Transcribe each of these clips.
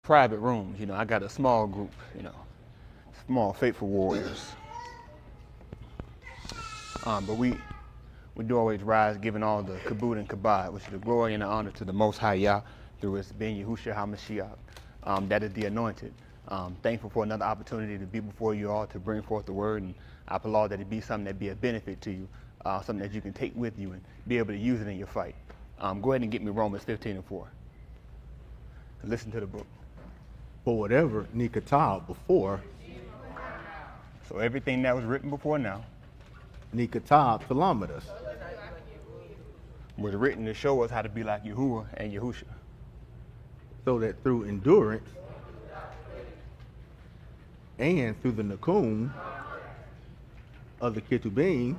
private rooms. You know, I got a small group, you know, small faithful warriors. But we do always rise, giving all the kabod and kabod, which is the glory and the honor to the Most High Yah, through his being Yahushua HaMashiach. That is the anointed. Thankful for another opportunity to be before you all to bring forth the word, and I applaud that it be something that be a benefit to you, something that you can take with you and be able to use it in your fight. Go ahead and get me Romans 15:4. Listen to the book. For whatever Nikatah before, So everything that was written before now Nikatah Talamadus, was written to show us how to be like Yahuwah and Yahusha. so that through endurance and through the Nakum of the Ketubim,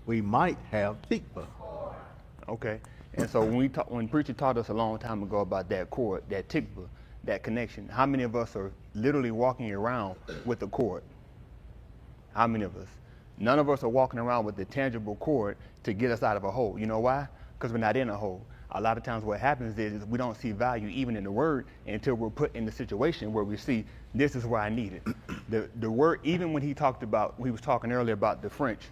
we might have Tikva. Okay. And so when preacher taught us a long time ago about that cord, that tikva, that connection, how many of us are literally walking around with a cord? How many of us? None of us are walking around with the tangible cord to get us out of a hole. You know why? Because we're not in a hole. A lot of times what happens is we don't see value even in the word until we're put in the situation where we see this is where I need it. The word, even when he was talking earlier about the French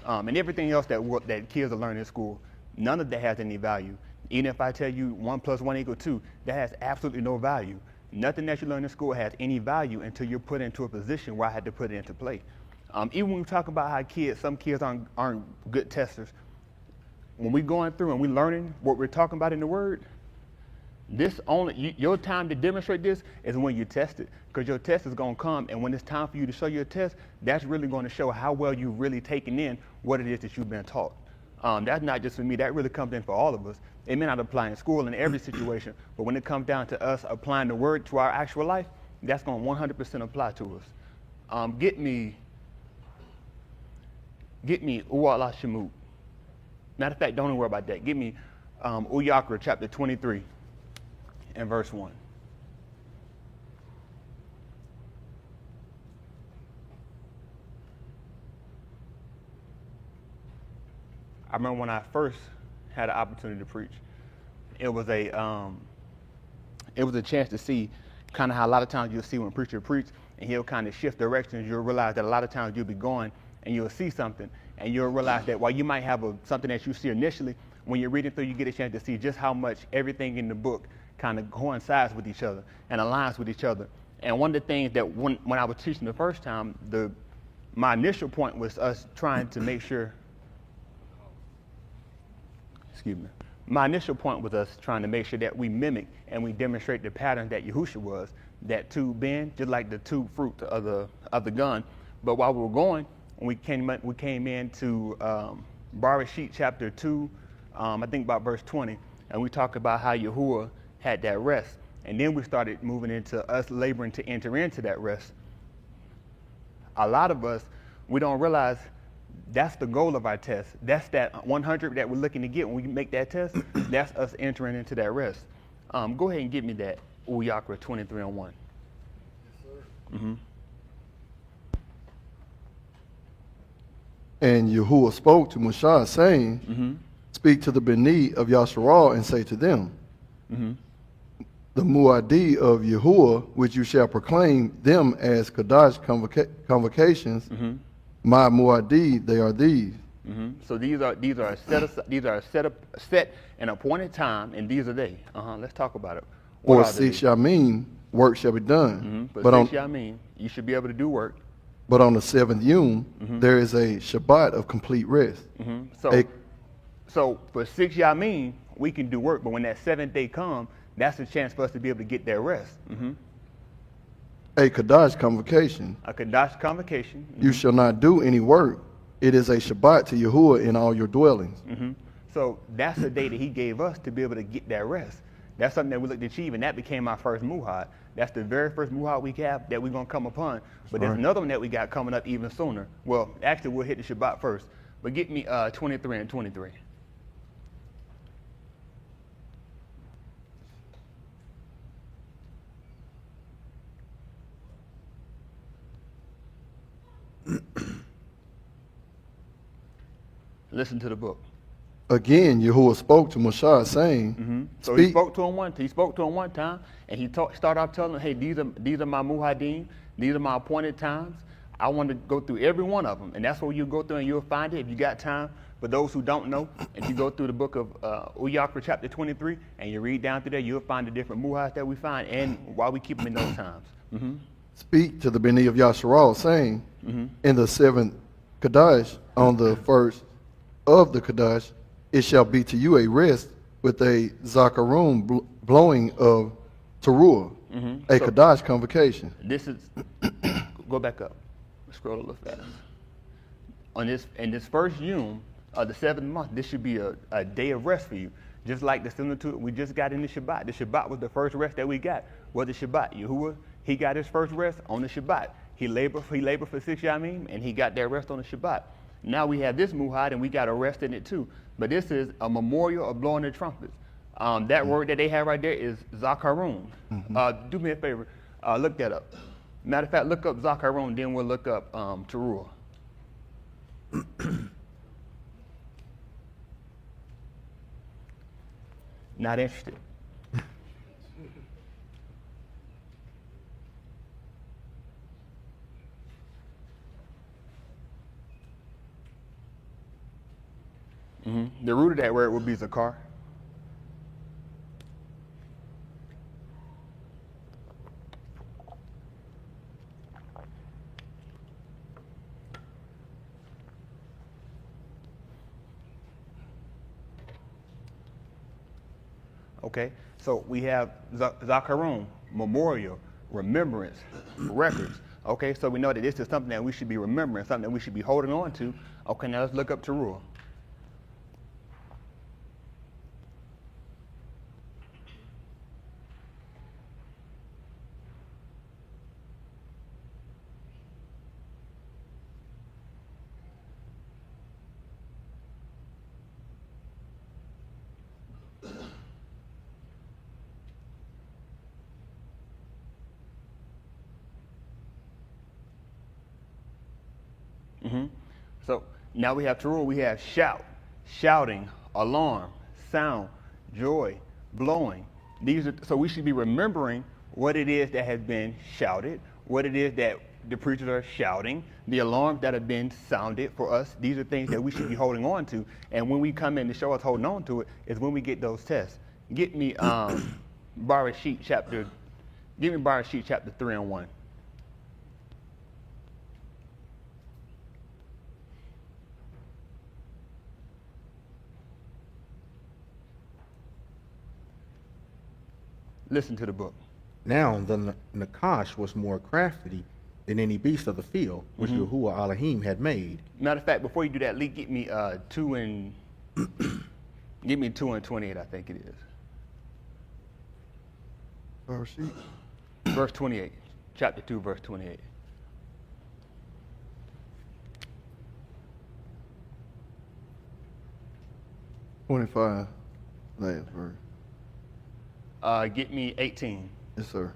and everything else that kids are learning in school, none of that has any value. Even if I tell you 1 + 1 = 2, that has absolutely no value. Nothing that you learn in school has any value until you're put into a position where I had to put it into play. Even when we talk about how some kids aren't good testers, when we're going through and we're learning what we're talking about in the Word, your time to demonstrate this is when you test it, because your test is going to come, and when it's time for you to show your test, that's really going to show how well you've really taken in what it is that you've been taught. That's not just for me, that really comes in for all of us. It may not apply in school in every situation, but when it comes down to us applying the Word to our actual life, that's going to 100% apply to us. Get me Uwala Shemut. Matter of fact, don't even worry about that. Give me Yaquara chapter 23 and verse 1. I remember when I first had the opportunity to preach, it was a chance to see kind of how a lot of times you'll see when a preacher preach and he'll kind of shift directions. You'll realize that a lot of times you'll be going and you'll see something, and you'll realize that while you might have something that you see initially, when you're reading through, you get a chance to see just how much everything in the book kind of coincides with each other and aligns with each other. And one of the things that when I was teaching the first time, my initial point was us trying to make sure, my initial point was us trying to make sure that we mimic and we demonstrate the pattern that Yahusha was, that tube bend, just like the tube fruit of the gun. But while we were going, we came into Ra Shyth chapter 2, I think about verse 20, and we talked about how Yahuwah had that rest. And then we started moving into us laboring to enter into that rest. A lot of us, we don't realize that's the goal of our test. That's that 100 that we're looking to get when we make that test. That's us entering into that rest. Go ahead and give me that Yaquara 23:1. Yes, sir. Mm-hmm. And Yahuwah spoke to Moshe, saying, Mm-hmm. Speak to the Beni of Yasharal and say to them, Mm-hmm. The Muadi of Yahuwah, which you shall proclaim them as Kadash convocations, Mm-hmm. my Muadi, they are these. Mm-hmm. So these are set and appointed time, and these are they. Let's talk about it. Or six Yamim, work shall be done. Mm-hmm. But 6 Yamim, you should be able to do work. But on the seventh Yom, Mm-hmm. there is a Shabbat of complete rest. Mm-hmm. So for 6 Yamim, we can do work, but when that 7th day comes, that's a chance for us to be able to get that rest. Mm-hmm. A Kadash convocation. A Kadash convocation. Mm-hmm. You shall not do any work. It is a Shabbat to Yahuwah in all your dwellings. Mm-hmm. So that's the day that he gave us to be able to get that rest. That's something that we looked to achieve, and that became our first muhad. That's the very first muhad we have that we're going to come upon. But there's another one that we got coming up even sooner. Well, actually, we'll hit the Shabbat first. But get me 23 and 23. Listen to the book. Again, Yahuwah spoke to Moshe, saying, So he Speak. spoke to him one time, and he started off telling him, hey, these are my muhadim, these are my appointed times. I want to go through every one of them, and that's where you go through and you'll find it if you got time. For those who don't know, if you go through the book of Yaquara chapter 23, and you read down through there, you'll find the different muhas that we find and why we keep them in those times. Speak to the Beni of Yasharal, saying, In the seventh Kadash, on the first of the Kadash, it shall be to you a rest with a zakarun blowing of teruah, a Kadash convocation. This is, go back up, scroll a little faster. In this first yom of the 7th month, this should be a day of rest for you. Just like the similitude we just got in the Shabbat. The Shabbat was the first rest that we got. Was the Shabbat. Yahuwah, he got his first rest on the Shabbat. He labored for 6 yamim, and he got that rest on the Shabbat. Now we have this muhad, and we got a rest in it too. But this is a memorial of blowing the trumpets. That word that they have right there is zakarun. Do me a favor, look that up. Matter of fact, look up zakarun, then we'll look up teruah. Not interested. The root of that word would be zakar. Okay, so we have zakarun, memorial, remembrance, records. Okay, so we know that this is something that we should be remembering, something that we should be holding on to. Okay, now let's look up teruah. So now we have teruah, we have shout, shouting, alarm, sound, joy, blowing. So we should be remembering what it is that has been shouted, what it is that the preachers are shouting, the alarms that have been sounded for us. These are things that we should be holding on to. And when we come in to show us holding on to it is when we get those tests. Get me Ra Shyth chapter 3 and 1. Listen to the book. Now the Nakash was more crafty than any beast of the field, which Yahuwah Elohim had made. Matter of fact, before you do that, Lee, get me 2 and 28, I think it is. Verse 28, chapter 2, verse 28. $25 last verse. Get me 18. Yes, sir.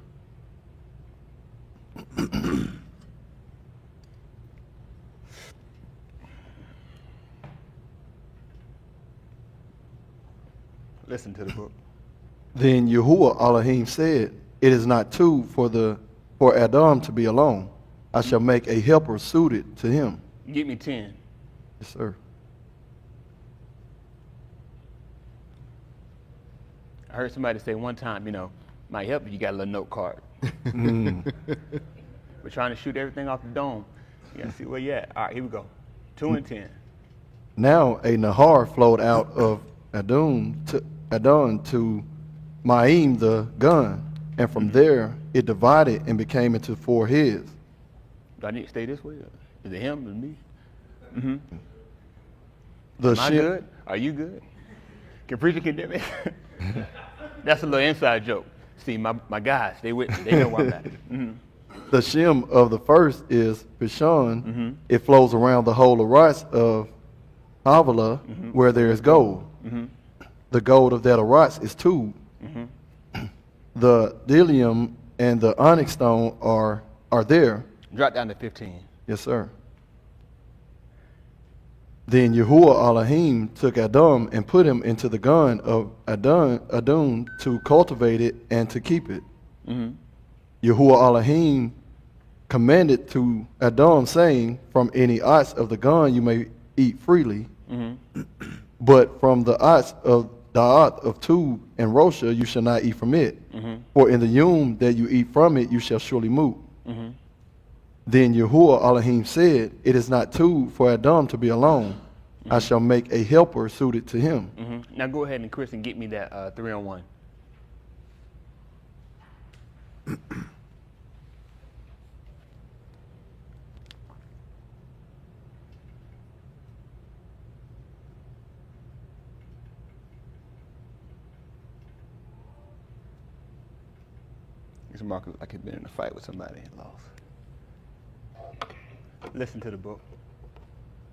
Listen to the book. Then Yahuwah Elohim said, It is not two for Adam to be alone. I shall make a helper suited to him. Get me 10. Yes, sir. I heard somebody say one time, my help if you got a little note card. We're trying to shoot everything off the dome. You gotta see where you at. All right, here we go. 2 and 10. Now a Nahar flowed out of Adon to Ma'im the gun, and from there it divided and became into 4 heads. Do I need to stay this way? Is it him or me? The Am I good? Are you good? Can preacher condemn it? That's a little inside joke. See, my guys, they with me. They know where I'm at. The Shem of the first is Pishon. It flows around the whole Aratz of Havilah, where there is gold. The gold of that Aratz is 2. The Delium and the onyx stone are there. Drop down to 15. Yes, sir. Then Yahuwah Elohim took Adam and put him into the gun of Adon to cultivate it and to keep it. Yahuwah Elohim commanded to Adam, saying, from any ox of the gun you may eat freely, but from the ox of Da'at of Tub and Rosha you shall not eat from it. For in the yom that you eat from it you shall surely moot. Then Yahuwah Elohim said, it is not Tub for Adam to be alone. I shall make a helper suited to him. Now go ahead and Chris and get me that 3-on-1. It's Marcus like he's been in a fight with somebody and lost. Listen to the book.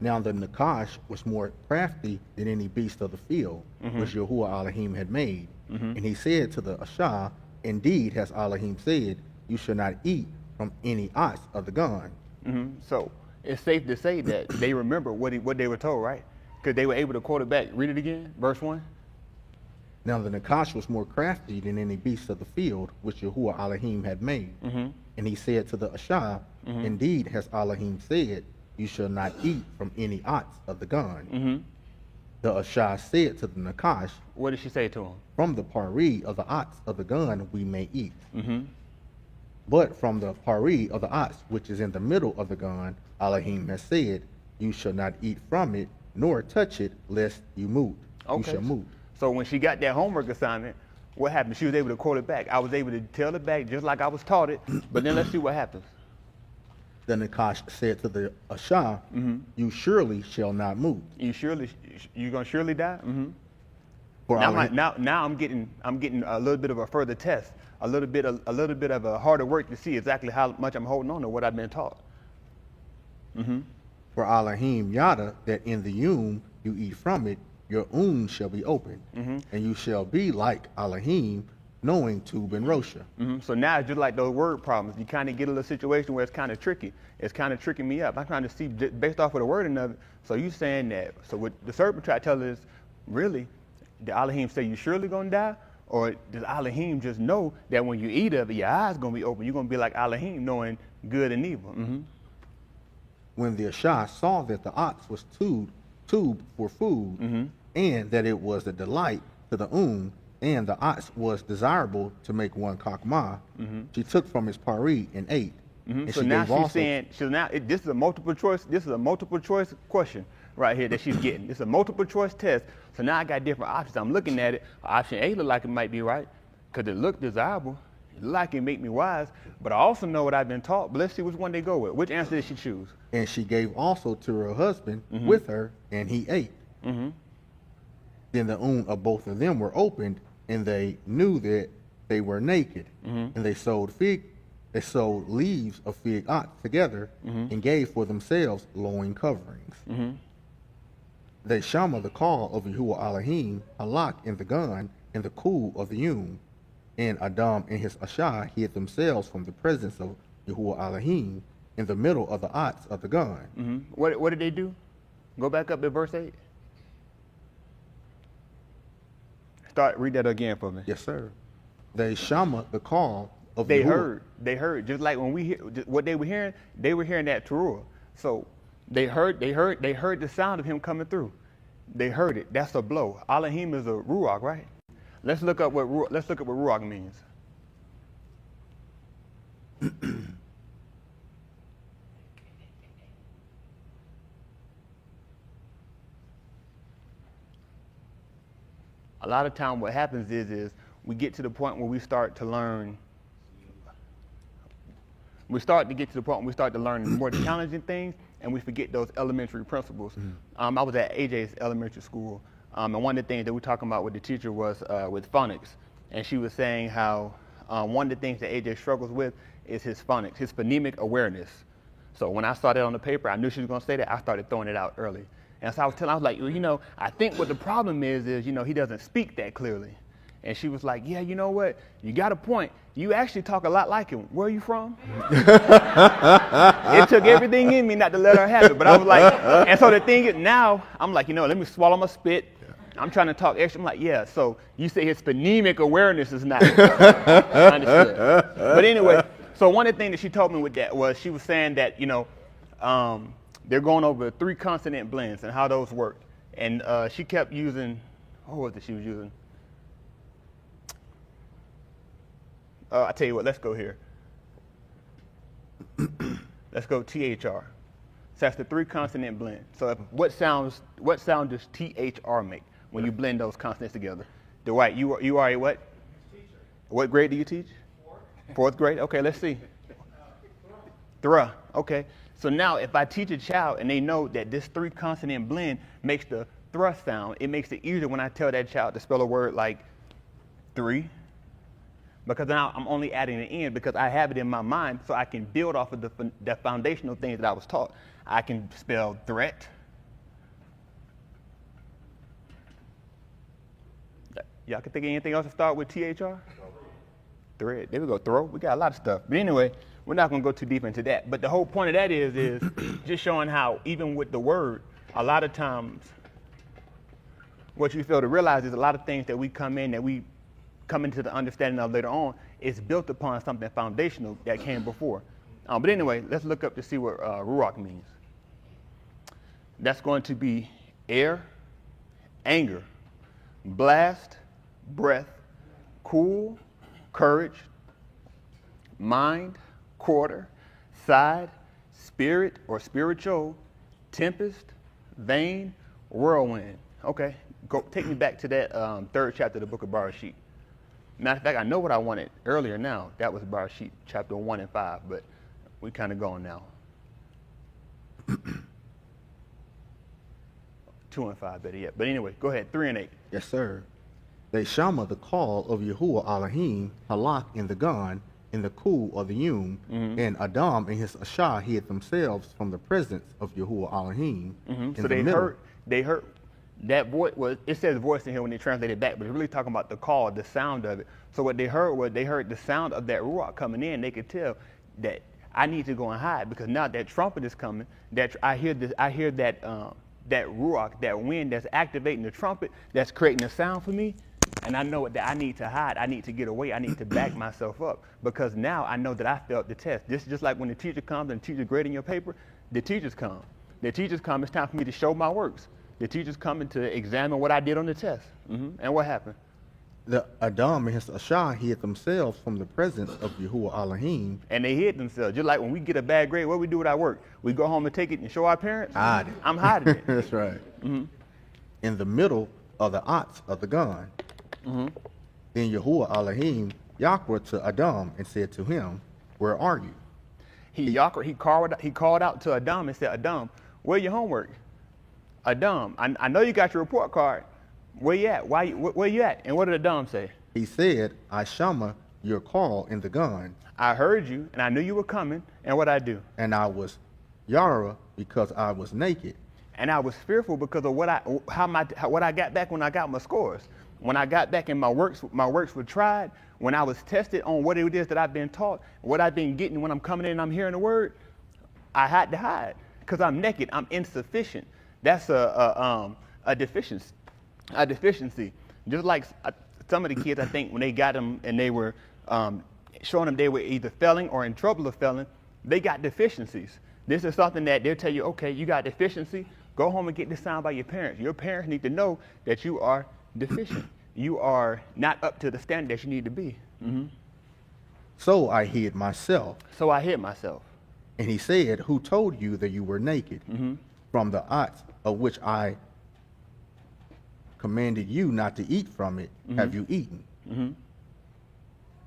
Now the Nakash was more crafty than any beast of the field, which Yahuwah Elohim had made. And he said to the Ashah, indeed has Elohim said, you shall not eat from any ox of the gun. So it's safe to say that they remember what they were told, right? Because they were able to quote it back. Read it again, verse 1. Now the Nakash was more crafty than any beast of the field, which Yahuwah Elohim had made. And he said to the Ashah, indeed has Elohim said, you shall not eat from any ox of the gun. The Ashah said to the Nakash, what did she say to him? From the pari of the ox of the gun we may eat. But from the pari of the ox which is in the middle of the gun, Elohim has said, you shall not eat from it, nor touch it, lest you moot. You shall moot. So when she got that homework assignment, what happened? She was able to quote it back. I was able to tell it back just like I was taught it. But then let's see what happens. The Nakash said to the Ashah, you surely shall not move. You gonna surely die? For Now I'm getting a little bit of a further test, a little bit of a harder work to see exactly how much I'm holding on to what I've been taught. For Elohim yada, that in the yom you eat from it, your shall be open, and you shall be like Elohim, knowing Tub and Rosha. So now it's just like those word problems. You kind of get a little situation where it's kind of tricky. It's kind of tricking me up. I'm trying to see based off of the wording of it. So you saying that? So what the serpent tried to tell us, really, did Elohim say you surely gonna die, or does Elohim just know that when you eat of it, your eyes gonna be open? You're gonna be like Elohim, knowing good and evil. When the Ashah saw that the ox was tubed for food, and that it was a delight to the and the ox was desirable to make one kakma, she took from his pari and ate. And So now she's saying, this is a multiple choice. This is a multiple choice question right here that she's getting. It's a multiple choice test. So now I got different options. I'm looking at it. Option A look like it might be right because it looked desirable. It looked like it make me wise. But I also know what I've been taught. But let's see which one they go with. Which answer did she choose? And she gave also to her husband with her, and he ate. Then the of both of them were opened, and they knew that they were naked. And they sewed leaves of fig ox together, and gave for themselves loin coverings. They shama the call of Yahuwah Elohim, halak in the gun, in the cool of the yom. And Adam and his Ashah hid themselves from the presence of Yahuwah Elohim in the middle of the ox of the gun. What did they do? Go back up to verse 8. Read that again for me. Yes, sir. They shama the call of They Yahuwah. heard. Just like when we hear what they were hearing that Teruah. So they heard the sound of him coming through. They heard it. That's a blow. Elohim is a ruach, right? Let's look up what ruach means. A lot of time what happens is we get to the point where we start to learn. We start to get to the point where we start to learn more challenging things, and we forget those elementary principles. I was at AJ's elementary school, and one of the things that we were talking about with the teacher was with phonics, and she was saying how one of the things that AJ struggles with is his phonics, his phonemic awareness. So when I saw that on the paper, I knew she was going to say that. I started throwing it out early. And so I was like, I think what the problem is, he doesn't speak that clearly. And she was like, yeah, you know what? You got a point. You actually talk a lot like him. Where are you from? It took everything in me not to let her have it. But I was like, and so the thing is, now I'm like, let me swallow my spit. I'm trying to talk extra. I'm like, yeah, so you say his phonemic awareness is not understood. But anyway, so one of the things that she told me with that was she was saying that, they're going over 3 consonant blends and how those work. And she kept using, what was it she was using? I tell you what, let's go here. Let's go THR. So that's the 3 consonant blend. So what sound does THR make when you blend those consonants together? Dwight, you are a what? Teacher. What grade do you teach? 4th grade? Okay, let's see. Thra. Okay. So now if I teach a child and they know that this 3 consonant blend makes the thrust sound, it makes it easier when I tell that child to spell a word like 3. Because now I'm only adding an N because I have it in my mind so I can build off of the foundational things that I was taught. I can spell threat. Y'all can think of anything else to start with THR? Thread. There we go. Throw. We got a lot of stuff. But anyway, we're not going to go too deep into that. But the whole point of that is just showing how even with the word, a lot of times what you fail to realize is a lot of things that we come into the understanding of later on is built upon something foundational that came before. But anyway, let's look up to see what ruach means. That's going to be air, anger, blast, breath, cool, courage, mind, quarter, side, spirit or spiritual, tempest, vein, whirlwind. Okay, go take me back to that 3rd chapter of the book of Ra Shyth. Matter of fact, I know what I wanted earlier now. That was Ra Shyth, chapter 1 and 5, but we kind of going now. 2 and 5, better yet. But anyway, go ahead, 3 and 8. Yes, sir. They shama the call of Yahuwah Elohim, Halak in the Gan, in the Ku or the Yum, and Adam and his Ashah hid themselves from the presence of Yahuwah Elohim. So they heard that voice. It says voice in here when they translate it back, but it's really talking about the call, the sound of it. So what they heard was they heard the sound of that ruach coming in. They could tell that I need to go and hide because now that trumpet is coming. That I hear that ruach, that wind that's activating the trumpet, that's creating a sound for me. And I know that I need to hide. I need to get away. I need to back myself up because now I know that I failed the test. This is just like when the teacher comes and the teacher's grading your paper. The teachers come. It's time for me to show my works. The teacher's coming to examine what I did on the test. And what happened? The Adam and his Ashah hid themselves from the presence of Yahuwah Elohim. And they hid themselves. Just like when we get a bad grade, what do we do with our work? We go home and take it and show our parents? Hide it. I'm hiding it. That's right. In the middle of the ots of the gun. Then Yahuwah Elohim Yaquara to Adam and said to him, where are you? He called out to Adam and said, Adam, where's your homework? Adam, I know you got your report card. Where you at? Where you at? And what did Adam say? He said, I shama your call in the gun. I heard you, and I knew you were coming, and what I do? And I was Yara because I was naked. And I was fearful because of what I got back when I got my scores. When I got back and my works were tried, when I was tested on what it is that I've been taught, what I've been getting when I'm coming in and I'm hearing the word, I had to hide because I'm naked, I'm insufficient. That's a deficiency. A deficiency. Just like some of the kids, I think, when they got them and they were showing them they were either failing or in trouble of failing, they got deficiencies. This is something that they'll tell you, okay, you got deficiency, go home and get this signed by your parents. Your parents need to know that you are deficient. You are not up to the standard that you need to be. So I hid myself. And he said, who told you that you were naked? From the ots of which I commanded you not to eat from it, have you eaten?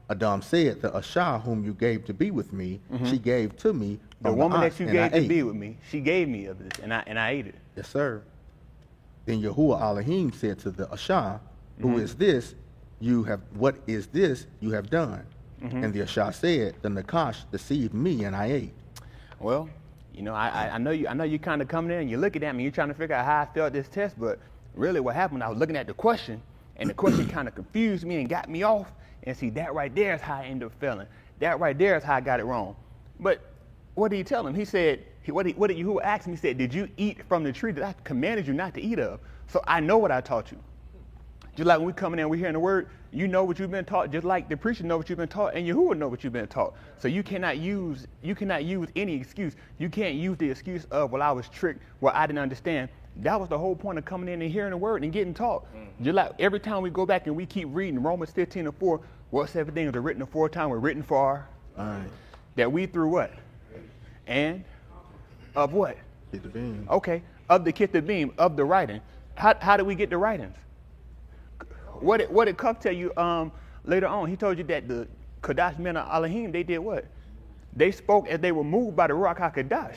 Adam said, the Ashah whom you gave to be with me, she gave to me. The woman that you gave to be with me, she gave me of this, and I ate it. Yes, sir. Then Yahuwah Elohim said to the Ashah, who is this? What is this you have done? And the Ashah said, the Nakash deceived me, and I ate. Well, I know you kind of coming in and you're looking at me, you're trying to figure out how I failed this test, but really what happened, I was looking at the question, And the question kind of confused me and got me off. And see, that right there is how I ended up failing. That right there is how I got it wrong. But what did he tell him? He said, what did Yahuwah ask him? He said, did you eat from the tree that I commanded you not to eat of? So I know what I taught you. Just like when we come in and we're hearing the word, you know what you've been taught, just like the preacher know what you've been taught, and Yahuwah know what you've been taught. So you cannot use any excuse. You can't use the excuse of, well, I was tricked, well, I didn't understand. That was the whole point of coming in and hearing the word and getting taught. Mm-hmm. Just like every time we go back and we keep reading Romans 15:4, whatsoever things are written aforetime were written for our, that we through what? And of what? Kitabim. Okay, of the Kitabim, of the writing. How do we get the writings? What did Cup tell you later on? He told you that the Kadash men of Elohim, they did what? They spoke as they were moved by the Ruach HaKadosh.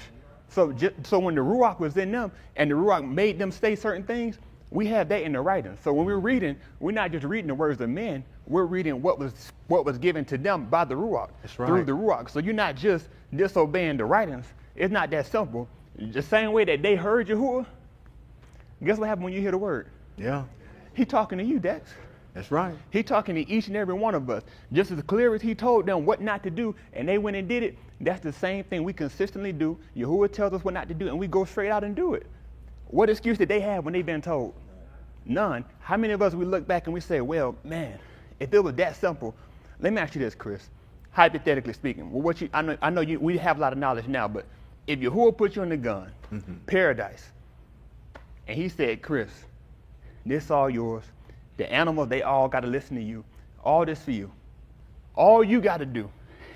So when the Ruach was in them and the Ruach made them say certain things, we have that in the writing. So when we're reading, we're not just reading the words of men, we're reading what was given to them by the Ruach, through the Ruach. So you're not just disobeying the writings. It's not that simple. The same way that they heard Yahuwah, guess what happened when you hear the word? Yeah. He talking to you, Dex. That's right. He talking to each and every one of us. Just as clear as he told them what not to do, and they went and did it, that's the same thing we consistently do. Yahuwah tells us what not to do, and we go straight out and do it. What excuse did they have when they've been told? None. How many of us, we look back and we say, well, man, if it was that simple, let me ask you this, Chris. Hypothetically speaking, well, I know we have a lot of knowledge now, but if Yahuwah put you in the gun, paradise, and he said, Chris, this all yours. The animals, they all got to listen to you. All this for you. All you got to do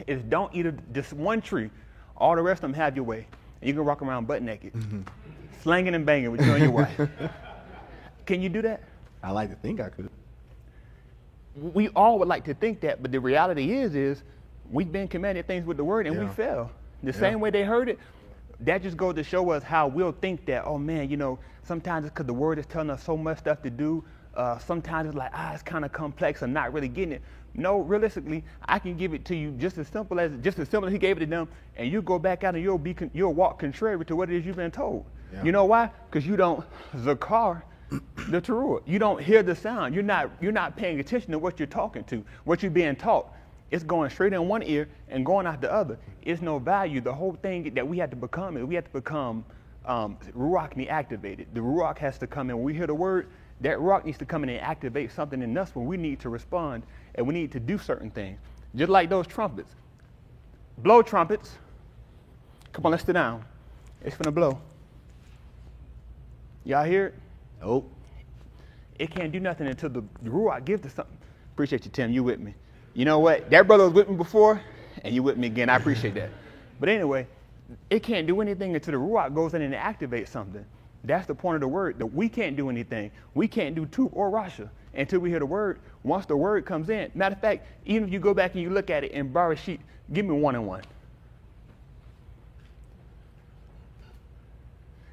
is don't eat just one tree. All the rest of them have your way. And you can walk around butt naked, slanging and banging with you and your wife. Can you do that? I like to think I could. We all would like to think that, but the reality is we've been commanded things with the word and we fail. The same way they heard it, that just goes to show us how we'll think that, oh man, sometimes it's because the word is telling us so much stuff to do. Sometimes it's like, it's kind of complex. I'm not really getting it. No, realistically, I can give it to you just as simple as he gave it to them, and you go back out and you'll walk contrary to what it is you've been told. Yeah. You know why? Because you don't zakar the teruah. You don't hear the sound. You're not paying attention to what you're talking to, what you're being taught. It's going straight in one ear and going out the other. It's no value. The whole thing that we have to become is we have to become ruach activated. The ruach has to come in. When we hear the word, that ruach needs to come in and activate something in us when we need to respond and we need to do certain things. Just like those trumpets. Blow trumpets. Come on, let's sit down. It's finna blow. Y'all hear it? Nope. It can't do nothing until the ruach gives it something. Appreciate you, Tim. You with me. You know what? That brother was with me before, and you with me again. I appreciate that. But anyway, it can't do anything until the ruach goes in and activates something. That's the point of the word, that we can't do anything. We can't do TWOY or Ra Shyth until we hear the word. Once the word comes in, matter of fact, even if you go back and you look at it in Ra Shyth, give me 1 and 1.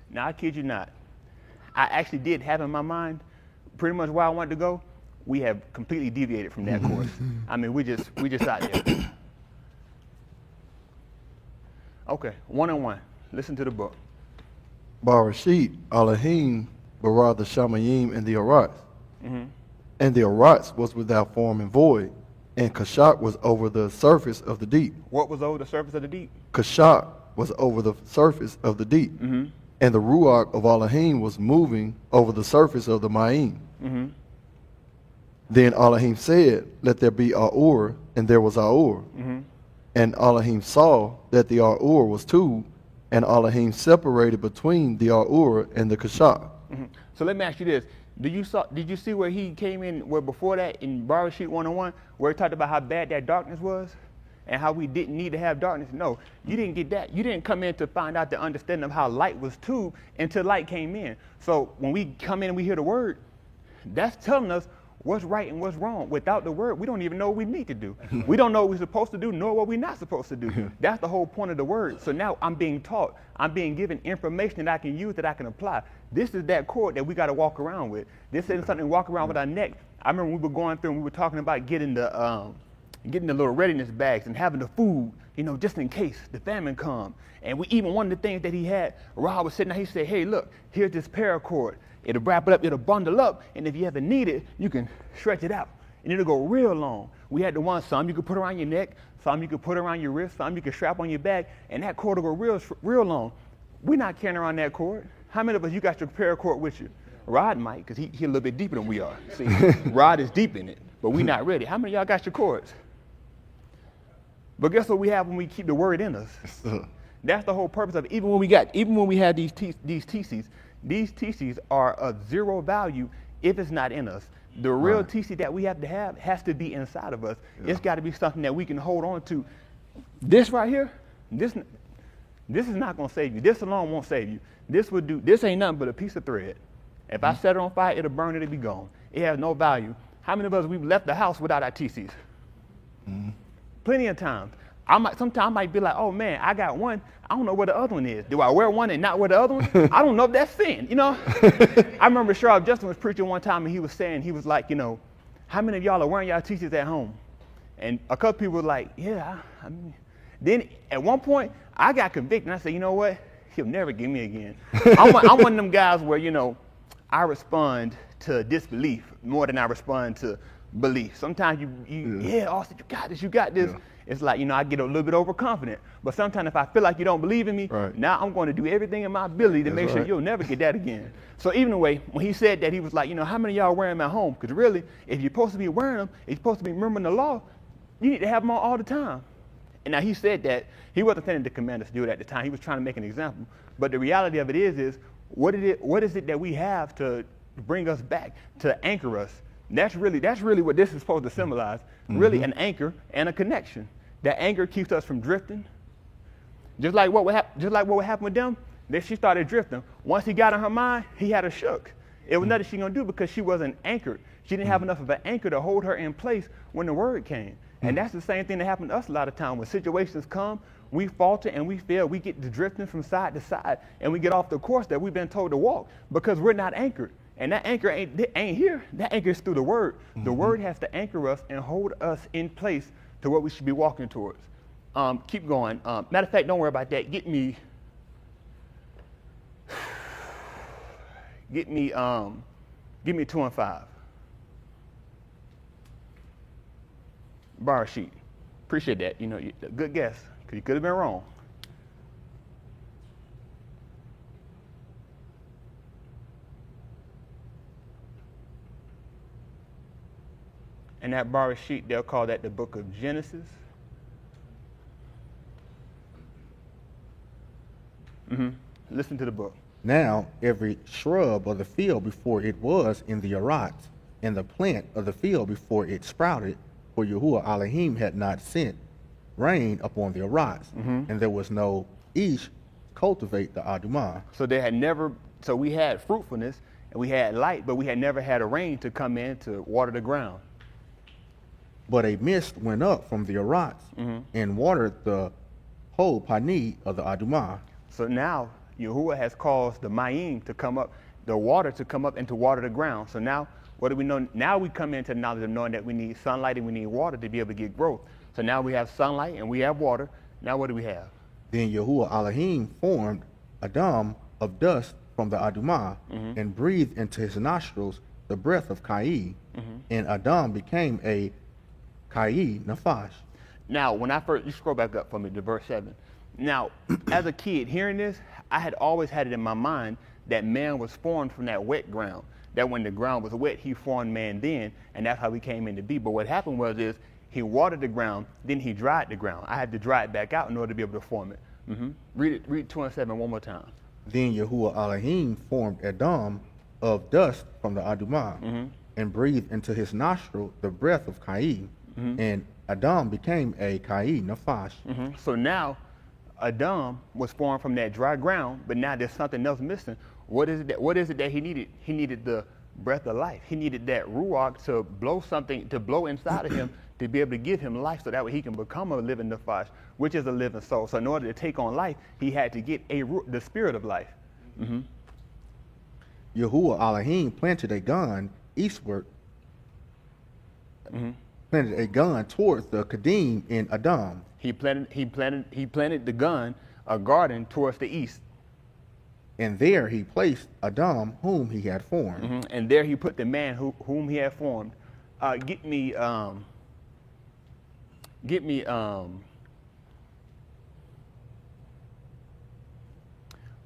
Now, I kid you not. I actually did have in my mind pretty much where I wanted to go. We have completely deviated from that course. I mean, we just out there. Okay, 1 and 1. Listen to the book. Barashit, Elohim, bara the Shamayim, and the Auryah. And the Auryah was without form and void, and Kashak was over the surface of the deep. What was over the surface of the deep? Kashak was over the surface of the deep. And the ruach of Elohim was moving over the surface of the Ma'im. Then Elohim said, let there be Auryah, and there was Auryah. And Elohim saw that the Auryah was two, and Elohim separated between the Auryah and the Kashak. So let me ask you this. Did you see where he came in, where before that in Barashit 101, where he talked about how bad that darkness was and how we didn't need to have darkness? No, you didn't get that. You didn't come in to find out the understanding of how light was too until light came in. So when we come in and we hear the word, that's telling us what's right and what's wrong. Without the word, we don't even know what we need to do. We don't know what we're supposed to do, nor what we're not supposed to do. That's the whole point of the word. So now I'm being taught. I'm being given information that I can use, that I can apply. This is that cord that we got to walk around with. This isn't something to walk around with our neck. I remember we were going through and we were talking about getting the little readiness bags and having the food just in case the famine come. And we even one of the things that he had, Ra was sitting there, he said, hey, look, here's this paracord. It'll wrap it up, it'll bundle up, and if you ever need it, you can stretch it out, and it'll go real long. We had the one, some you could put around your neck, some you could put around your wrist, some you could strap on your back, and that cord will go real long. We're not carrying around that cord. How many of us, you got your paracord with you? Rod might, because he a little bit deeper than we are. See, Rod is deep in it, but we're not ready. How many of y'all got your cords? But guess what we have when we keep the word in us? That's the whole purpose of it. Even when we have these TCs are of zero value if it's not in us. The real TC that we have to have has to be inside of us. Yeah. It's got to be something that we can hold on to. This right here, this is not going to save you. This alone won't save you. This ain't nothing but a piece of thread. If I set it on fire, it'll burn, it'll be gone. It has no value. How many of us, we've left the house without our TCs? Plenty of times. Sometimes I might be like, oh man, I got one. I don't know where the other one is. Do I wear one and not wear the other one? I don't know if that's sin, I remember Sharath Justin was preaching one time and he was saying, he was like, how many of y'all are wearing y'all TCs at home? And a couple people were like, yeah. I mean. Then at one point, I got convicted and I said, you know what? He'll never get me again. I'm one of them guys where, I respond to disbelief more than I respond to belief. Sometimes Austin, you got this. Yeah. It's like, I get a little bit overconfident. But sometimes if I feel like you don't believe in me, now I'm going to do everything in my ability to make sure you'll never get that again. So even anyway, when he said that, he was like, how many of y'all wearing them at home? Because really, if you're supposed to be wearing them, if you're supposed to be remembering the law, you need to have them on all the time. And now he said that he wasn't intending to command us to do it at the time. He was trying to make an example. But the reality of it is what is it that we have to bring us back, to anchor us? That's really what this is supposed to symbolize. Really an anchor and a connection. That anchor keeps us from drifting. Just like what would happen with them, then she started drifting. Once he got in her mind, he had her shook. It was nothing she gonna do because she wasn't anchored. She didn't have enough of an anchor to hold her in place when the word came. And that's the same thing that happened to us a lot of times. When situations come, we falter and we fail. We get to drifting from side to side, and we get off the course that we've been told to walk because we're not anchored. And that anchor ain't here. That anchor is through the word. The word has to anchor us and hold us in place to what we should be walking towards. Keep going. Matter of fact, don't worry about that. Get me 2 and 5. Bar sheet. Appreciate that. Good guess, because you could have been wrong. And that bar sheet, they'll call that the book of Genesis. Listen to the book. Now every shrub of the field before it was in the Auryah, and the plant of the field before it sprouted, for Yahuwah Elohim had not sent rain upon the Auryah, and there was no ish cultivate the Adumah. So we had fruitfulness and we had light, but we had never had a rain to come in to water the ground. But a mist went up from the Auryah and watered the whole pani of the Adumah. So now Yahuwah has caused the mayim to come up, the water to come up and to water the ground. So now what do we know? Now we come into the knowledge of knowing that we need sunlight and we need water to be able to get growth. So now we have sunlight and we have water. Now what do we have? Then Yahuwah Elohim formed Adam of dust from the Adumah and breathed into his nostrils the breath of Kai, and Adam became a Kai Nafash. Now, when I first, you scroll back up for me to verse 7. Now, as a kid hearing this, I had always had it in my mind that man was formed from that wet ground. That when the ground was wet, he formed man then, and that's how we came into be. But what happened was he watered the ground, then he dried the ground. I had to dry it back out in order to be able to form it. Read 2 and 7 one more time. Then Yahuwah Elohim formed Adam of dust from the Adumah and breathed into his nostril the breath of Kai, and Adam became a Kai Nafash. So now Adam was formed from that dry ground, but now there's something else missing. What is it that he needed? He needed the breath of life. He needed that ruach to blow inside of him to be able to give him life, so that way he can become a living nafash, which is a living soul. So in order to take on life, he had to get the spirit of life. Yahuwah Elohim planted a gun eastward, planted a gun towards the Kadim in Adam. He planted the gun, a garden towards the east. And there he placed Adam, whom he had formed. And there he put the man whom he had formed. Get me.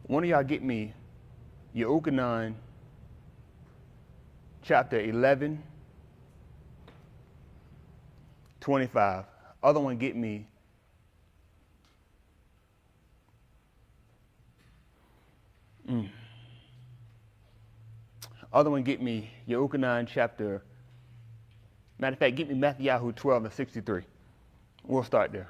One of y'all get me Yahuchanan chapter 11, 25. Other one get me Other one get me Yahuchanan chapter. Matter of fact, get me Matthew 12 and 63. We'll start there.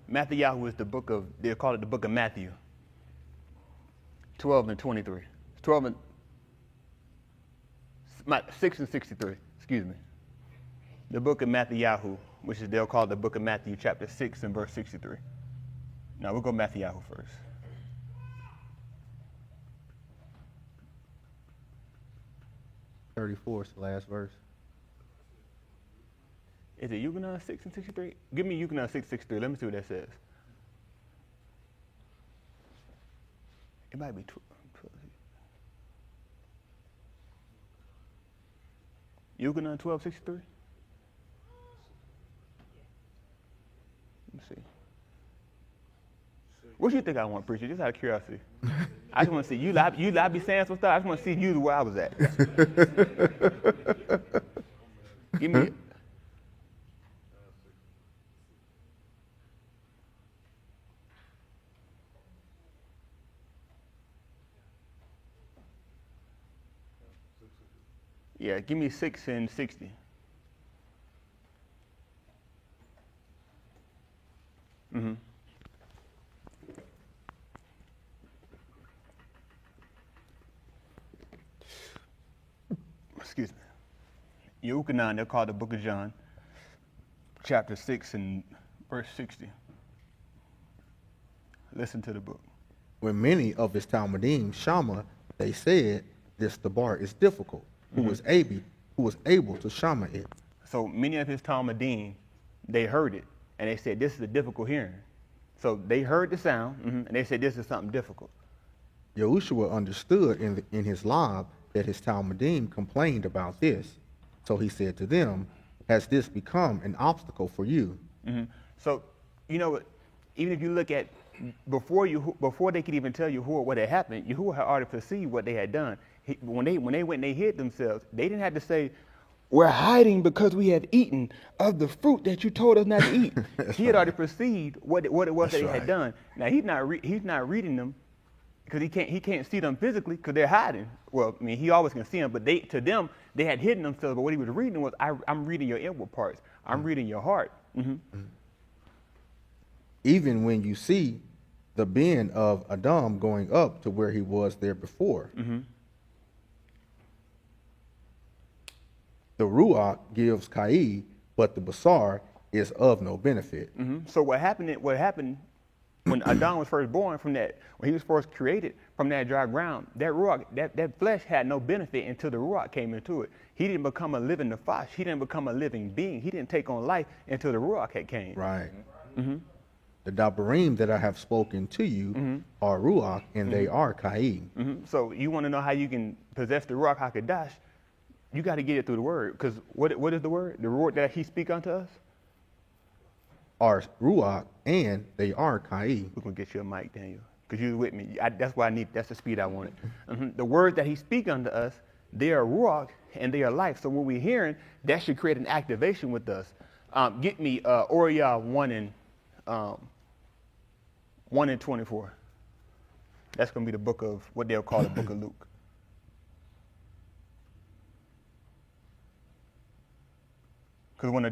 Matthew is the book of, they call it the book of Matthew. 12 and 23. 12 and 6 and 63, excuse me. The book of Matthew, which is they'll call the book of Matthew, chapter 6 and verse 63. Now we'll go Matthew first. "34 is the last verse. Is it Yahuchanan 6 and 63? Give me Yahuchanan 6, 63. Let me see what that says. It might be 12. Yahuchanan 12, 63? Let me see. What do you think I want, preacher? Just out of curiosity. I just want to see you. You be saying some stuff. I just want to see you where I was at. Give me. Yeah, give me 6 and 60. Excuse me. Yahuchanan, they're called the book of John, chapter 6 and verse 60. Listen to the book. When many of his Talmudim Shama, they said, this Dabar is difficult. Who was able to Shama it. So many of his Talmudim, they heard it, and they said, this is a difficult hearing. So they heard the sound, and they said, this is something difficult. Yahushua understood in his lob that his Talmudim complained about this. So he said to them, has this become an obstacle for you? So, you know, even if you look at, before they could even tell Yahuwah what had happened, Yahuwah had already perceived what they had done. When they went and they hid themselves, they didn't have to say, we're hiding because we have eaten of the fruit that you told us not to eat. He had already perceived what it was that they had done. Now he's not reading them because he can't see them physically because they're hiding. Well, I mean, he always can see them, but to them they had hidden themselves. But what he was reading was, I'm reading your inward parts. I'm reading your heart. Even when you see the bin of Adam going up to where he was there before. The ruach gives kai, but the basar is of no benefit. So what happened when Adam was first born, when he was first created from that dry ground, that ruach, that flesh had no benefit until the ruach came into it. He didn't become a living nefesh. He didn't become a living being. He didn't take on life until the ruach had came. Right. The dabarim that I have spoken to you are ruach, and they are kai. So you want to know how you can possess the ruach hakodesh? You got to get it through the word, because what is the word? The word that he speak unto us are ruach, and they are kai. We're gonna get you a mic, Daniel, because you was with me. That's why that's the speed I wanted. The word that he speak unto us, they are ruach and they are life. So when we're hearing, that should create an activation with us. Get me Auryah 1 and 24. That's gonna be the book of what they'll call the book of Luke. Because when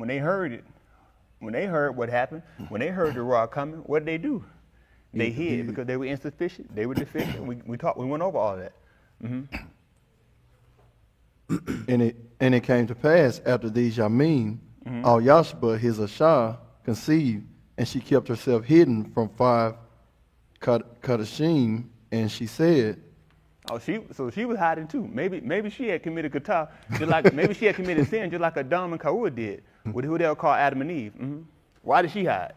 they heard what happened, when they heard the ruach coming, what did they do? They hid because they were insufficient. They were deficient. We went over all that. And it came to pass after these Yamin, Al-Yashba, his Ashah, conceived, and she kept herself hidden from 5 Kadashim, and she said, Oh, so she was hiding too. Maybe she had committed kata, just like maybe she had committed sin, just like Adam and Kawua did, with who they'll call Adam and Eve. Why did she hide?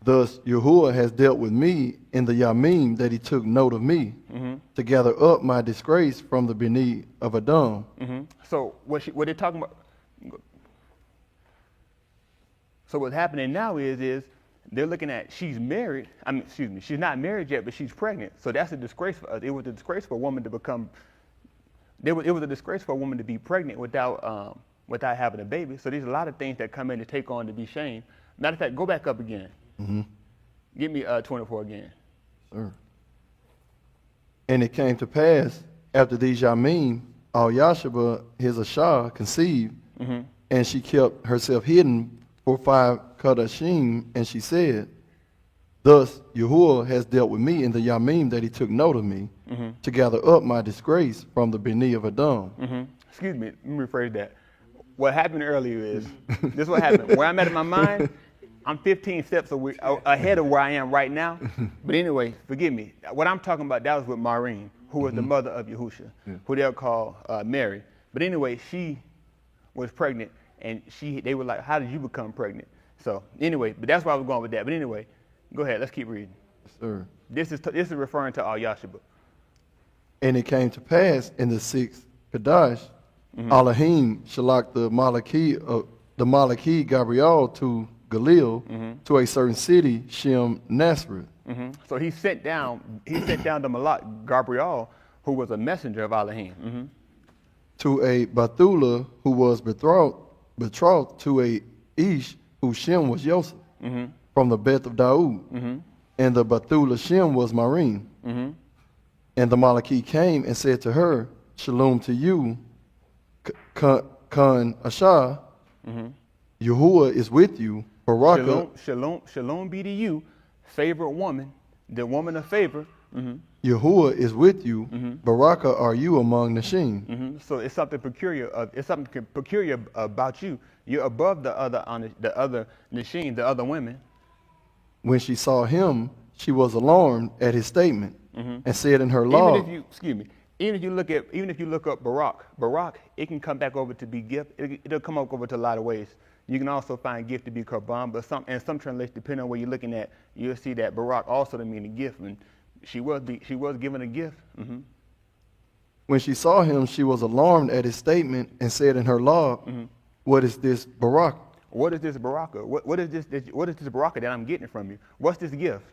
Thus Yahuwah has dealt with me in the Yamim that he took note of me to gather up my disgrace from the beneath of Adam. So what they're talking about? So what's happening now is they're looking at she's married. She's not married yet, but she's pregnant. So that's a disgrace for us. It was a disgrace for a woman to become. It was a disgrace for a woman to be pregnant without having a baby. So there's a lot of things that come in to take on to be shamed. Matter of fact, go back up again. Give me 24 again. Sure. And it came to pass after these Yamim, Auryah his Ashah conceived, and she kept herself hidden for 5 Kadashim, and she said, thus Yahuwah has dealt with me in the Yamim that he took note of me to gather up my disgrace from the beneath of Adam. Excuse me, let me rephrase that. What happened earlier is, this is what happened. Where I'm at in my mind, I'm 15 steps ahead of where I am right now. But anyway, forgive me. What I'm talking about, that was with Maureen, who was the mother of Yahusha, who they'll call Mary. But anyway, she was pregnant, and they were like, how did you become pregnant? So anyway, but that's why I was going with that. But anyway, go ahead, let's keep reading. Sir. This is referring to Auryah. And it came to pass in the 6th Kadash, Elohim shalak the Malaki Gabriel to Galil to a certain city, Shem Nazareth. So he sent down the Malak Gabriel, who was a messenger of Elohim. To a Bathula who was betrothed to a Ish whose Shem was Yosef, from the Beth of Daud. And the Bathula Shem was Maureen. And the Malaki came and said to her, Shalom to you, Khan Ashah, Yahuwah is with you. Baraka. Shalom be to you, favorite woman, the woman of favor. Yahuwah is with you. Baraka are you among Nashim. So it's something peculiar. It's something peculiar about you. You're above the other Nashim, the other women. When she saw him, she was alarmed at his statement and said in her law. Even if you look up Barak, it can come back over to be gift. It'll come over to a lot of ways. You can also find gift to be korban, but some translations, depending on where you're looking at, you'll see that Barak also to mean a gift, and she was given a gift. When she saw him, she was alarmed at his statement and said in her law, "What is this Barak? What is this Baraka? What is this Baraka that I'm getting from you? What's this gift?"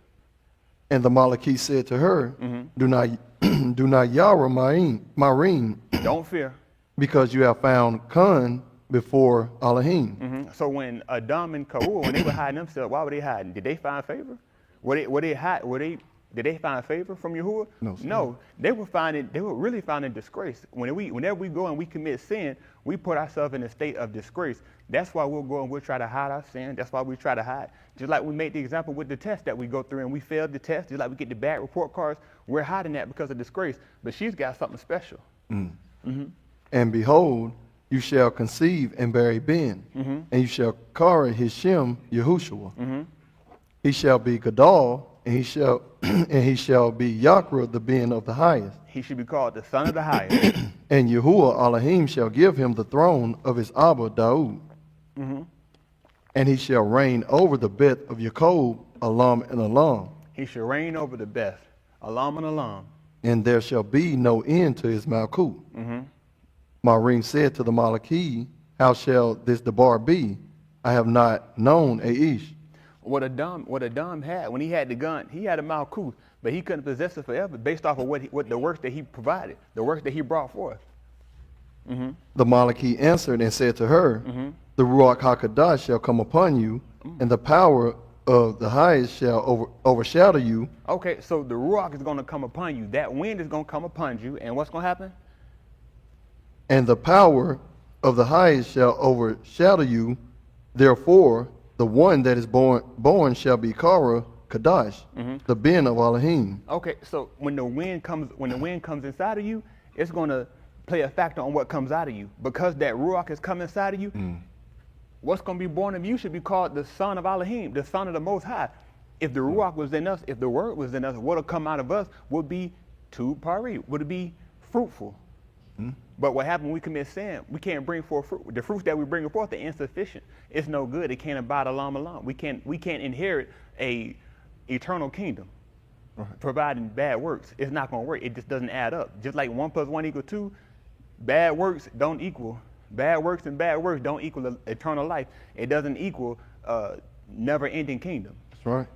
And the Malaki said to her, "Do not yara Marim, don't fear, because you have found Khan before Elohim." So when Adam and Kawua, when they were hiding themselves, why were they hiding? Did they find favor? Did they find favor from Yahuwah? No. They were really finding disgrace. Whenever we go and we commit sin, we put ourselves in a state of disgrace. That's why we'll go and we'll try to hide our sin. That's why we try to hide. Just like we made the example with the test that we go through and we failed the test, just like we get the bad report cards, we're hiding that because of disgrace. But she's got something special. And behold, you shall conceive and bear a Ben, and you shall call his Shem Yahushua. He shall be Gadol, and he shall be Yaquara, the Ben of the highest. He should be called the Son of the Highest. And Yahuwah Elohim shall give him the throne of his Abba Daud. And he shall reign over the Beth of Jacob, Alam and Alam. He shall reign over the Beth, Alam and Alam. And there shall be no end to his Malkut. Marim said to the Malaki, "How shall this debar be? I have not known a Ish." What Adam had, when he had the gun, he had a Malkut, but he couldn't possess it forever based off of what the works that he provided, the works that he brought forth. The Malaki answered and said to her, "The Ruach HaKadosh shall come upon you, and the power of the highest shall overshadow you." Okay, so the Ruach is going to come upon you. That wind is going to come upon you, and what's going to happen? And the power of the highest shall overshadow you. Therefore, the one that is born shall be Kara Kadash, the Ben of Elohim. Okay, so when the wind comes inside of you, it's going to play a factor on what comes out of you. Because that Ruach has come inside of you, what's going to be born of you should be called the Son of Elohim, the Son of the Most High. If the Ruach was in us, if the Word was in us, what will come out of us would be Tu Pari, would be fruitful. But what happened when we commit sin, we can't bring forth fruit. The fruits that we bring forth are insufficient. It's no good. It can't abide along. We can't inherit a eternal kingdom providing bad works. It's not going to work. It just doesn't add up. Just like 1 + 1 = 2, bad works and bad works don't equal eternal life. It doesn't equal never-ending kingdom. That's right.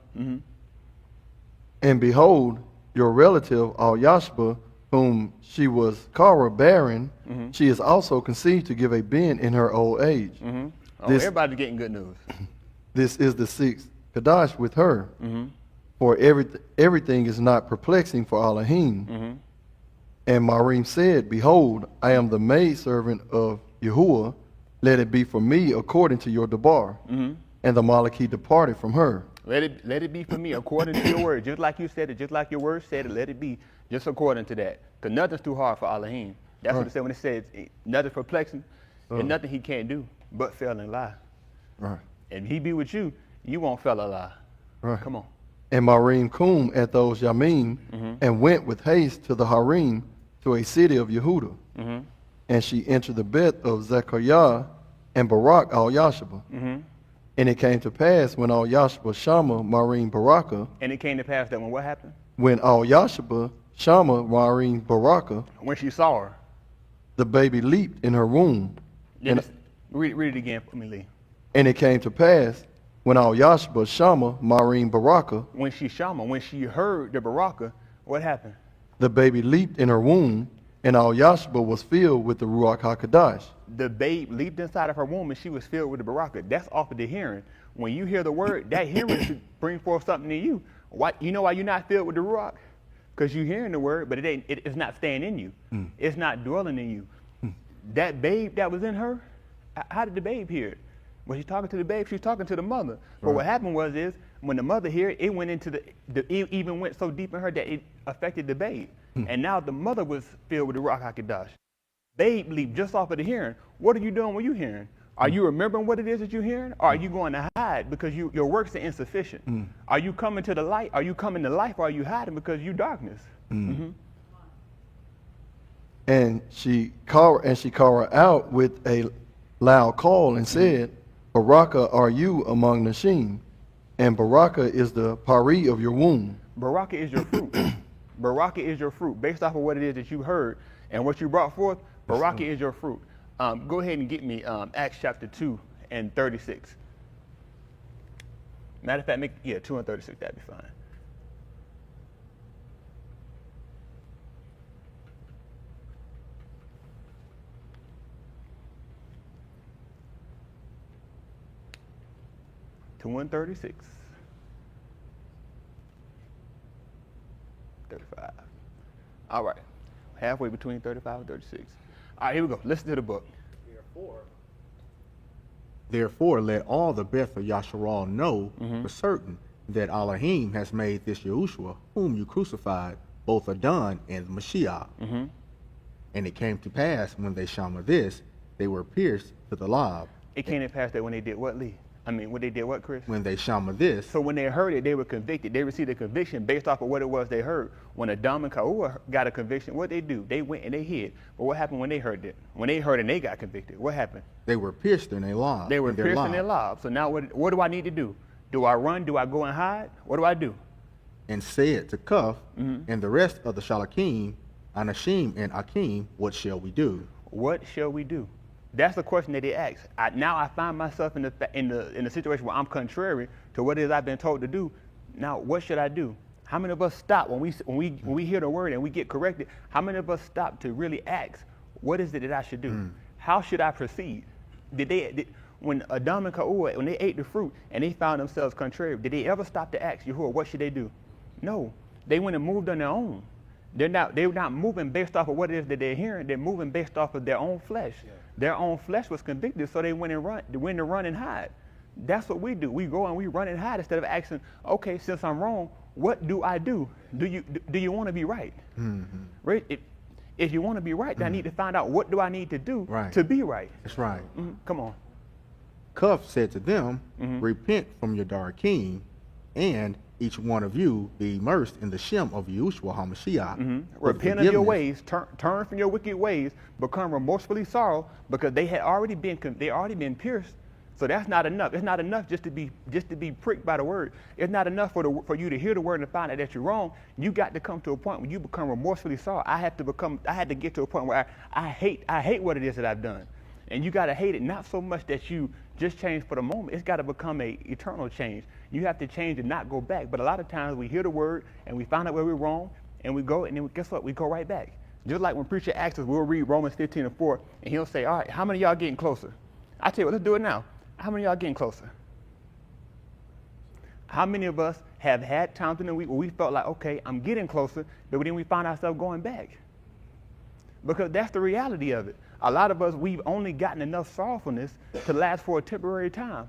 And behold, your relative, Auryah, whom she was bearing, she is also conceived to give a ben in her old age. Everybody's getting good news. This is the 6th Kadash with her. For everything is not perplexing for Elohim. And Marim said, behold, I am the maidservant of Yahuwah. Let it be for me according to your debar. And the Malachite departed from her. Let it be for me according to your word. Just like you said it, just like your word said it, let it be just according to that. Because nothing's too hard for Elohim. That's what it said when it says nothing's perplexing. There's nothing he can't do but fail and lie. Right. And he be with you, you won't fail a lie. Right. Come on. And Marim cum at those Yamim, and went with haste to the Harim, to a city of Yehuda. And she entered the bed of Zechariah and Barak al-Yashba. And it came to pass when al-Yashba Shama Marim Baraka. And it came to pass that when what happened? When al-Yashba Shama Marim Baraka. When she saw her. The baby leaped in her womb. Read it again for me, Lee. And it came to pass when al-Yashba Shama Marim Baraka. When she heard the Baraka, what happened? The baby leaped in her womb, and al-Yashba was filled with the Ruach HaKadosh. The babe leaped inside of her womb, and she was filled with the Baraka. That's off of the hearing. When you hear the word, that hearing should bring forth something in you. You know why you're not filled with the Ruach? Because you're hearing the word, but it's not staying in you. It's not dwelling in you. That babe that was in her, how did the babe hear it? Was she talking to the babe? She was talking to the mother. But what happened was when the mother heard it, it went into it even went so deep in her that it affected the babe. And now the mother was filled with the Ruach HaKadosh. Babe leaped just off of the hearing. What are you doing when you're hearing? Are you remembering what it is that you're hearing? Or are you going to hide because your works are insufficient? Are you coming to the light? Are you coming to life? Or are you hiding because you darkness? And she called her out with a loud call and said, Baraka are you among Nashim, and Baraka is the pari of your womb. Baraka is your fruit. Baraka is your fruit. Based off of what it is that you heard and what you brought forth, Baraka is your fruit. Go ahead and get me Acts chapter 2 and 36. Matter of fact, 2 and 36, that'd be fine. To 136. 35. All right. Halfway between 35 and 36. All right, here we go. Listen to the book. Therefore, let all the Beth of Yasharal know for certain that Elohim has made this Yahushua, whom you crucified, both Adon and Mashiach. And it came to pass when they shama this, they were pierced to the lob. It came to pass that when they did what, Lee? When they did what, Chris? When they shama this. So when they heard it, they were convicted. They received a conviction based off of what it was they heard. When Adam and Auryah got a conviction, what they do? They went and they hid. But what happened when they heard it? When they heard and they got convicted, what happened? They were pierced in their lob. They were pierced in their lob. So now what do I need to do? Do I run? Do I go and hide? What do I do? And said to Cuff and the rest of the Shalakim, Anashim and Akim, what shall we do? What shall we do? That's the question that they ask. Now I find myself in the situation where I'm contrary to what it is I've been told to do. Now what should I do? How many of us stop when we hear the word and we get corrected? How many of us stop to really ask, what is it that I should do? How should I proceed? When Adam and Auryah, when they ate the fruit and they found themselves contrary, did they ever stop to ask Yahuwah, what should they do? No, they went and moved on their own. They're not moving based off of what it is that they're hearing. They're moving based off of their own flesh. Yeah. Their own flesh was convicted, so they went to run and hide. That's what we do. We go and we run and hide instead of asking, okay, since I'm wrong, what do I do? Do you want to be right? Right? If you want to be right, then I need to find out what do I need to do to be right. That's right. Come on. Cuff said to them, repent from your dark king, and each one of you be immersed in the Shem of Yahushua HaMashiach. Repent of your ways, turn from your wicked ways, become remorsefully sorrow, because they had already been pierced. So that's not enough. It's not enough just to be pricked by the word. It's not enough for you to hear the word and find out that you're wrong. You got to come to a point where you become remorsefully sorry. I had to get to a point where I hate what it is that I've done. And you got to hate it not so much that you just change for the moment. It's got to become a eternal change. You have to change and not go back. But a lot of times we hear the word and we find out where we're wrong, and we go, and then guess what? We go right back. Just like when preacher asks us, we'll read Romans 15:4, and he'll say, all right, how many of y'all getting closer? I tell you what, let's do it now. How many of y'all getting closer? How many of us have had times in the week where we felt like, okay, I'm getting closer, but then we find ourselves going back? Because that's the reality of it. A lot of us, we've only gotten enough sorrowfulness to last for a temporary time.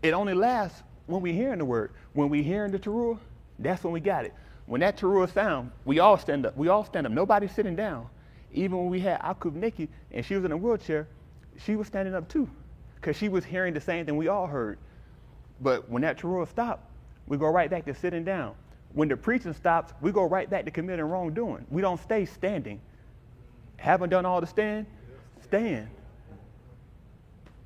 It only lasts when we're hearing the word. When we're hearing the teruah, that's when we got it. When that teruah sound, we all stand up. We all stand up. Nobody's sitting down. Even when we had Akub Nikki and she was in a wheelchair, she was standing up too, because she was hearing the same thing we all heard. But when that teruah stopped, we go right back to sitting down. When the preaching stops, we go right back to committing wrongdoing. We don't stay standing. Haven't done all to stand? Stand.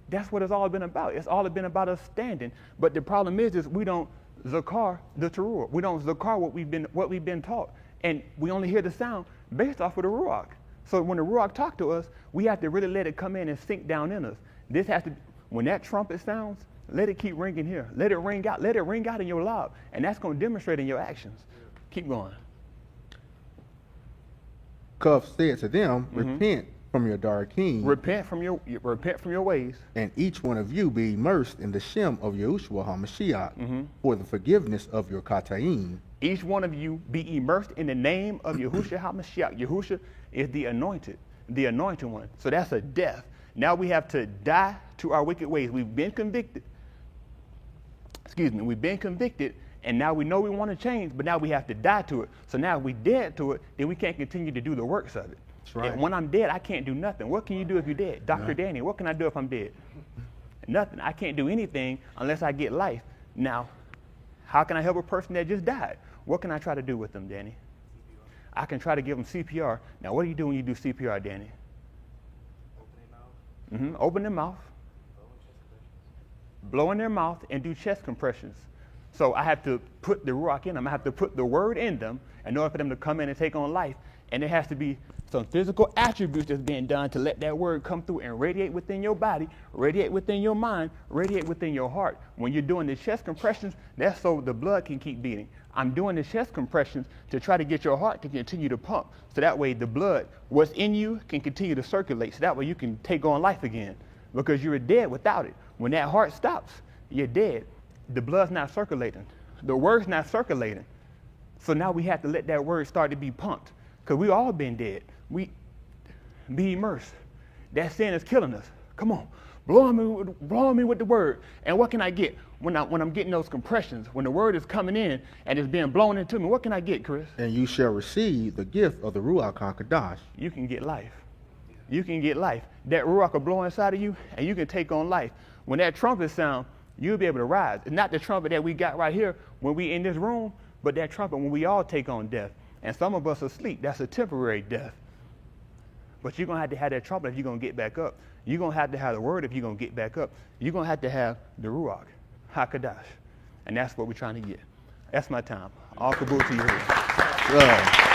That's what it's all been about. It's all been about us standing. But the problem is we don't zakar the teruah. We don't zakar what we've been taught. And we only hear the sound based off of the ruach. So when the ruach talk to us, we have to really let it come in and sink down in us. This has to, when that trumpet sounds, let it keep ringing here. Let it ring out. Let it ring out in your loud. And that's going to demonstrate in your actions. Keep going. Cuff said to them, repent from your darkeem. Repent from your ways. And each one of you be immersed in the Shem of Yahushua HaMashiach for the forgiveness of your kataim. Each one of you be immersed in the name of Yahushua HaMashiach. Yahushua is the anointed one. So that's a death. Now we have to die to our wicked ways. We've been convicted. We've been convicted, and now we know we want to change, but now we have to die to it. So now if we dead to it, then we can't continue to do the works of it. That's right. And when I'm dead, I can't do nothing. What can you do if you're dead? Dr. Danny, what can I do if I'm dead? Nothing. I can't do anything unless I get life. Now, how can I help a person that just died? What can I try to do with them, Danny? I can try to give them CPR. Now, what do you do when you do CPR, Danny? Open their mouth. Blow in their mouth and do chest compressions. So I have to put the ruach in them. I have to put the word in them in order for them to come in and take on life. And there has to be some physical attributes that's being done to let that word come through and radiate within your body, radiate within your mind, radiate within your heart. When you're doing the chest compressions, that's so the blood can keep beating. I'm doing the chest compressions to try to get your heart to continue to pump. So that way the blood, what's in you, can continue to circulate. So that way you can take on life again, because you were dead without it. When that heart stops, you're dead. The blood's not circulating. The word's not circulating. So now we have to let that word start to be pumped, because we all been dead. We be immersed. That sin is killing us. Come on, blow on me with the word. And what can I get when I'm getting those compressions? When the word is coming in and it's being blown into me, what can I get, Chris? And you shall receive the gift of the Ruach HaKadosh. You can get life. You can get life. That ruach will blow inside of you, and you can take on life. When that trumpet sound, you'll be able to rise. It's not the trumpet that we got right here when we in this room, but that trumpet when we all take on death. And some of us are asleep. That's a temporary death. But you're going to have that trumpet if you're going to get back up. You're going to have the word if you're going to get back up. You're going to have the ruach HaKadosh. And that's what we're trying to get. That's my time. All kabul to you.